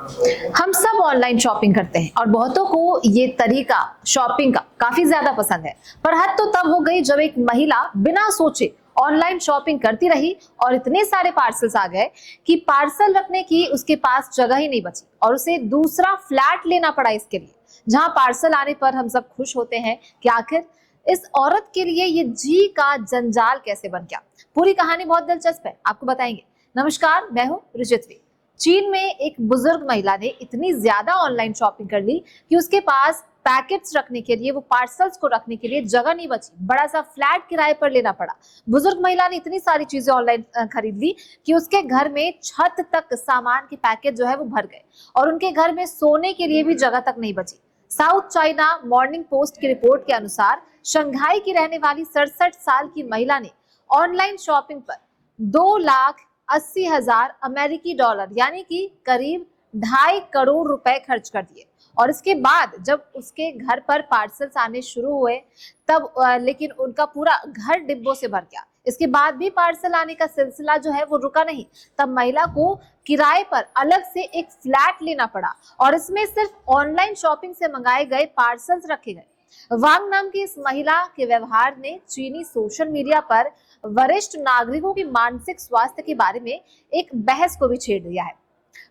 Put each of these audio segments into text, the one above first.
हम सब online shopping करते हैं और बहुतों को ये तरीका शॉपिंग का काफी ज्यादा पसंद है। पर हद तो तब हो गई जब एक महिला बिना सोचे ऑनलाइन शॉपिंग करती रही और इतने सारे पार्सल्स आ गए कि पार्सल रखने की उसके पास जगह ही नहीं बची और उसे दूसरा फ्लैट लेना पड़ा इसके लिए। जहां पार्सल आने पर हम सब खुश होते हैं कि आखिर इस औरत के लिए ये जी का जंजाल कैसे बन गया। पूरी कहानी बहुत दिलचस्प है, आपको बताएंगे। नमस्कार, मैं हूँ रुचितवी। चीन में एक बुजुर्ग महिला ने इतनी ज्यादा ऑनलाइन शॉपिंग कर ली कि उसके पास पैकेट्स रखने के लिए, वो पार्सल्स को रखने के लिए जगह नहीं बची। बड़ा सा फ्लैट किराए पर लेना पड़ा। बुजुर्ग महिला ने इतनी सारी चीजें ऑनलाइन खरीद ली कि उसके घर में छत तक सामान के पैकेट जो है वो भर गए और उनके घर में सोने के लिए भी जगह तक नहीं बची। साउथ चाइना मॉर्निंग पोस्ट की रिपोर्ट के अनुसार शंघाई की रहने वाली 67 साल की महिला ने ऑनलाइन शॉपिंग पर 2,80,000 अमेरिकी डॉलर यानी कि करीब 2.5 करोड़ रुपए खर्च कर दिए। और इसके बाद जब उसके घर पर पार्सल्स आने शुरू हुए तब लेकिन उनका पूरा घर डिब्बों से भर गया। इसके बाद भी पार्सल आने का सिलसिला जो है वो रुका नहीं। तब महिला को किराए पर अलग से एक फ्लैट लेना पड़ा और इसमें सिर्फ ऑनलाइन शॉपिंग से मंगाए गए पार्सल्स रखे गए। वांग नाम की इस महिला के व्यवहार ने चीनी सोशल मीडिया पर वरिष्ठ नागरिकों की मानसिक स्वास्थ्य के बारे में एक बहस को भी छेड़ दिया है।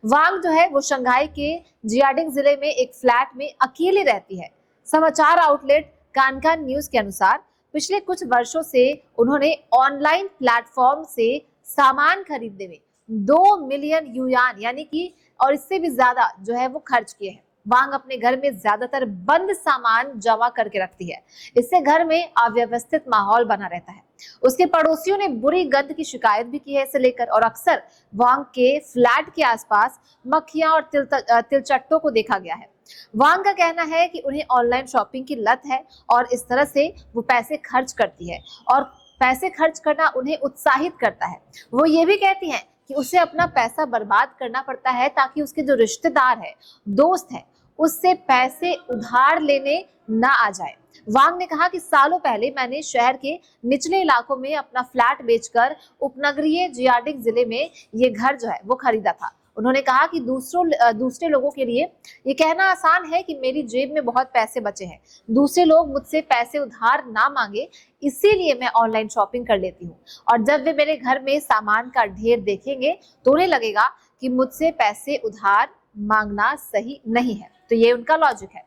वांग जो है वो शंघाई के जियाडिंग जिले में एक फ्लैट में अकेले रहती है। समाचार आउटलेट कानकान न्यूज के अनुसार पिछले कुछ वर्षों से उन्होंने ऑनलाइन प्लेटफॉर्म से सामान खरीदने में 2 मिलियन युआन यानी कि और इससे भी ज्यादा जो है वो खर्च किए हैं। वांग अपने घर में ज्यादातर बंद सामान जमा करके रखती है। इससे घर में अव्यवस्थित माहौल बना रहता है। उसके पड़ोसियों ने बुरी गंध की शिकायत भी की है इसे लेकर और अक्सर वांग के फ्लैट के आसपास मक्खियां और तिलचट्टों को देखा गया है। वांग का कहना है कि उन्हें ऑनलाइन शॉपिंग की लत है और इस तरह से वो पैसे खर्च करती है और पैसे खर्च करना उन्हें उत्साहित करता है। वो ये भी कहती हैं कि उसे अपना पैसा बर्बाद करना पड़ता है ताकि उसके जो रिश्तेदार है, दोस्त है, उससे पैसे उधार लेने ना आ जाए। वांग ने कहा कि सालों पहले मैंने शहर के निचले इलाकों में अपना फ्लैट बेचकर उपनगरीय जियाडिंग जिले में ये घर जो है वो खरीदा था। उन्होंने कहा कि दूसरे लोगों के लिए ये कहना आसान है कि मेरी जेब में बहुत पैसे बचे हैं। दूसरे लोग मुझसे पैसे उधार ना मांगे, इसीलिए मैं ऑनलाइन शॉपिंग कर लेती हूँ। और जब वे मेरे घर में सामान का ढेर देखेंगे तो उन्हें लगेगा कि मुझसे पैसे उधार मांगना सही नहीं है। तो ये उनका लॉजिक है।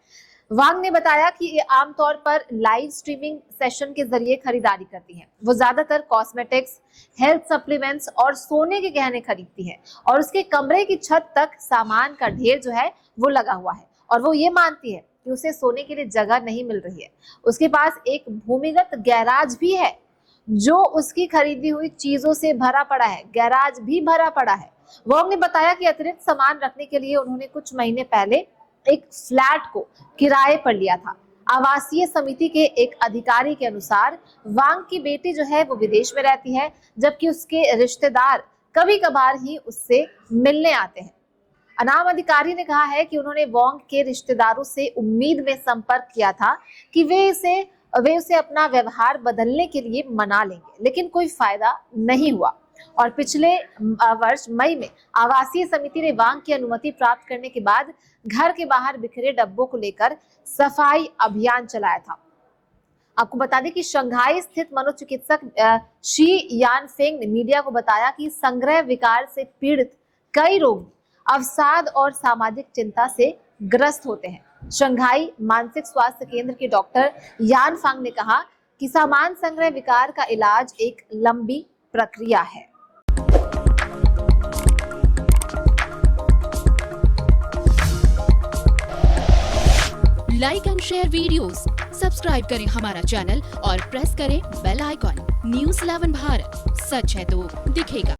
वांग ने बताया कि ये आमतौर पर लाइव स्ट्रीमिंग सेशन के जरिए खरीदारी करती हैं। वो ज्यादातर कॉस्मेटिक्स, हेल्थ सप्लीमेंट्स और सोने के गहने खरीदती है और उसके कमरे की छत तक सामान का ढेर जो है वो लगा हुआ है और वो ये मानती है कि उसे सोने के लिए जगह नहीं मिल रही है। उसके पास एक भूमिगत गैराज भी है जो उसकी खरीदी हुई चीजों से भरा पड़ा है। गैराज भी भरा पड़ा है। वांग ने बताया कि अतिरिक्त सामान रखने के लिए उन्होंने कुछ महीने पहले एक फ्लैट को किराए पर लिया था। आवासीय समिति के एक अधिकारी के अनुसार वांग की बेटी जो है वो विदेश में रहती है जबकि उसके रिश्तेदार कभी कभार ही उससे मिलने आते हैं। अनाम अधिकारी ने कहा है कि उन्होंने वांग के रिश्तेदारों से उम्मीद में संपर्क किया था कि वे उसे अपना व्यवहार बदलने के लिए मना लेंगे, लेकिन कोई फायदा नहीं हुआ। और पिछले वर्ष मई में आवासीय समिति ने वांग की अनुमति प्राप्त करने के बाद घर के बाहर बिखरे डब्बों को लेकर सफाई अभियान चलाया था। आपको बता दें कि शंघाई स्थित मनोचिकित्सक शी यान फेंग ने मीडिया को बताया कि संग्रह विकार से पीड़ित कई रोगी अवसाद और सामाजिक चिंता से ग्रस्त होते हैं। शंघाई मानसिक स्वास्थ्य केंद्र के डॉक्टर यान फांग ने कहा कि सामान संग्रह विकार का इलाज एक लंबी प्रक्रिया है। Like and share videos, subscribe करें हमारा चैनल और प्रेस करें बेल आइकॉन। न्यूज़ 11 भारत, सच है तो दिखेगा।